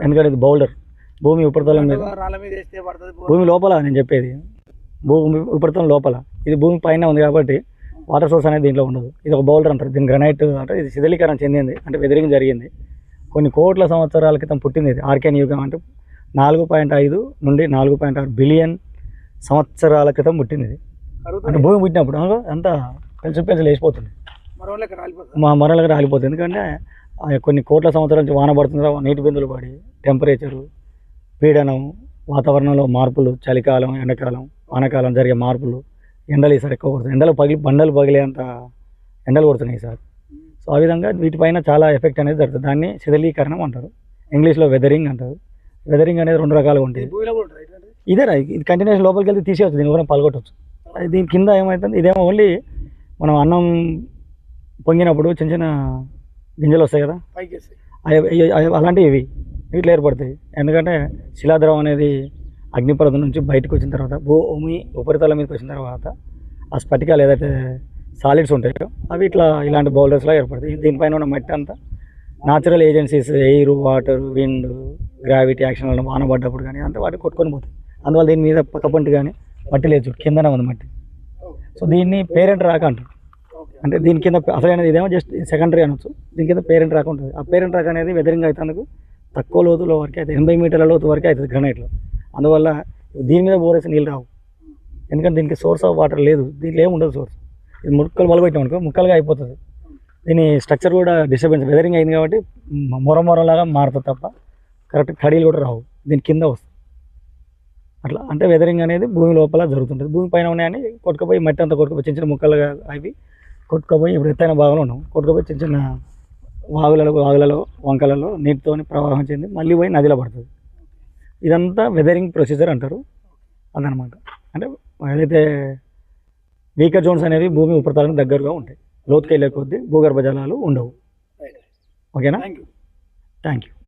ఎందుకంటే ఇది బౌల్డర్ భూమి ఉపరితలం మీద, భూమి లోపల నేను చెప్పేది భూమి ఉపరితలం లోపల, ఇది భూమి పైన ఉంది కాబట్టి వాటర్ సోర్స్ అనేది దీంట్లో ఉండదు. ఇది ఒక బౌల్డర్ అంటారు దీని. గ్రనైట్ అంటే ఇది శిథిలీకరణ చెందింది, అంటే వెదరింగ్ జరిగింది. కొన్ని కోట్ల సంవత్సరాల క్రితం పుట్టింది ఇది. ఆర్కేన్ యుగం అంటే 4.5 నుండి 4.6 బిలియన్ సంవత్సరాల క్రితం పుట్టింది ఇది. అంటే భూమి పుట్టినప్పుడు అంతా పెన్సిల్ వేసిపోతుంది, మరొకరికి రాలిపోతుంది. ఎందుకంటే కొన్ని కోట్ల సంవత్సరాల నుంచి వాన పడుతుంది, నీటి బిందులు పడి టెంపరేచరు, పీడనం, వాతావరణంలో మార్పులు, చలికాలం, ఎండాకాలం, వానాకాలం జరిగే మార్పులు, ఎండలు ఈసారి ఎక్కువ కొడుతుంది. బండలు పగిలేంత ఎండలు కొడుతున్నాయి ఈసారి. సో ఆ విధంగా వీటిపైన చాలా ఎఫెక్ట్ అనేది జరుగుతుంది. దాన్ని శిథిలీకరణం అంటారు, ఇంగ్లీష్లో వెదరింగ్ అంటారు. వెదరింగ్ అనేది 2 రకాలుగా ఉంటుంది. ఇదేరా ఇది కంటిన్యూస్ లోపలికి వెళ్తే తీసేయచ్చు, దీని కూడా పలగొట్టవచ్చు. దీని కింద ఏమవుతుంది, ఇదేమో ఓన్లీ మనం అన్నం పొంగినప్పుడు చిన్న చిన్న గింజలు వస్తాయి కదా, అలాంటివి ఇవి వీటిలో ఏర్పడతాయి. ఎందుకంటే శిలాద్రవం అనేది అగ్నిపర్వతం నుంచి బయటకు వచ్చిన తర్వాత భూమి ఉపరితలం మీదకి వచ్చిన తర్వాత ఆ స్ఫటికాలు ఏదైతే సాలిడ్స్ ఉంటాయో అవి ఇలాంటి బౌల్డర్స్లో ఏర్పడతాయి. దీనిపైన ఉన్న మట్టి అంతా natural agencies, air, water, wind, gravity action వల్ల వాన పడ్డప్పుడు కానీ అంతా వాటికి కొట్టుకొని పోతాయి. అందువల్ల దీని మీద పక్కపంటి కానీ మట్టి లేదు, కిందనే ఉంది మట్టి. సో దీన్ని పేరెంట్ రాక అంటారు. అంటే దీని కింద అసలైనది ఇదేమో జస్ట్ సెకండరీ అనొచ్చు, దీని కింద పేరెంట్ రాక ఉంటుంది. ఆ పేరెంట్ రాక అనేది వెదరింగ్ అవుతానికి తక్కువ లోతులో వరకు అయితే 80 మీటర్ల లోతు వరకు అవుతుంది గ్రనైట్లో. అందువల్ల దీని మీద బోరేసి నీళ్ళు రావు, ఎందుకంటే దీనికి సోర్స్ ఆఫ్ వాటర్ లేదు, దీంట్లో ఏమి ఉండదు సోర్స్. ఇది ముక్కలు పలగొట్టాం అనుకో ముక్కలుగా అయిపోతుంది. దీని స్ట్రక్చర్ కూడా డిస్టర్బెన్స్, వెదరింగ్ అయింది కాబట్టి మొరలాగా మారుతుంది తప్ప కరెక్ట్ కడీలు కూడా రావు, దీని కింద వస్తుంది. అట్లా అంటే వెదరింగ్ అనేది భూమి లోపల జరుగుతుంటుంది. భూమి పైన ఉన్నాయని కొట్టుకుపోయి మట్టి అంతా కొట్టుకుపోయి చిన్న చిన్న ముక్కలుగా అవి కొట్టుకుపోయి ఇప్పుడు ఎత్తైన భాగంలో ఉన్నాం, కొట్టుకుపోయి చిన్న చిన్న వాగులలో వంకలలో నీటితో ప్రవాహం చెంది మళ్ళీ పోయి నదిలో పడుతుంది. ఇదంతా వెదరింగ్ ప్రొసీజర్ అంటారు. అదనమాట. అంటే ఏదైతే వీకర్ జోన్స్ అనేవి భూమి ఉపరితలానికి దగ్గరగా ఉంటాయి, లోతుకెళ్ళే కొద్దీ భూగర్భ జలాలు ఉండవు. ఓకేనా? Thank you.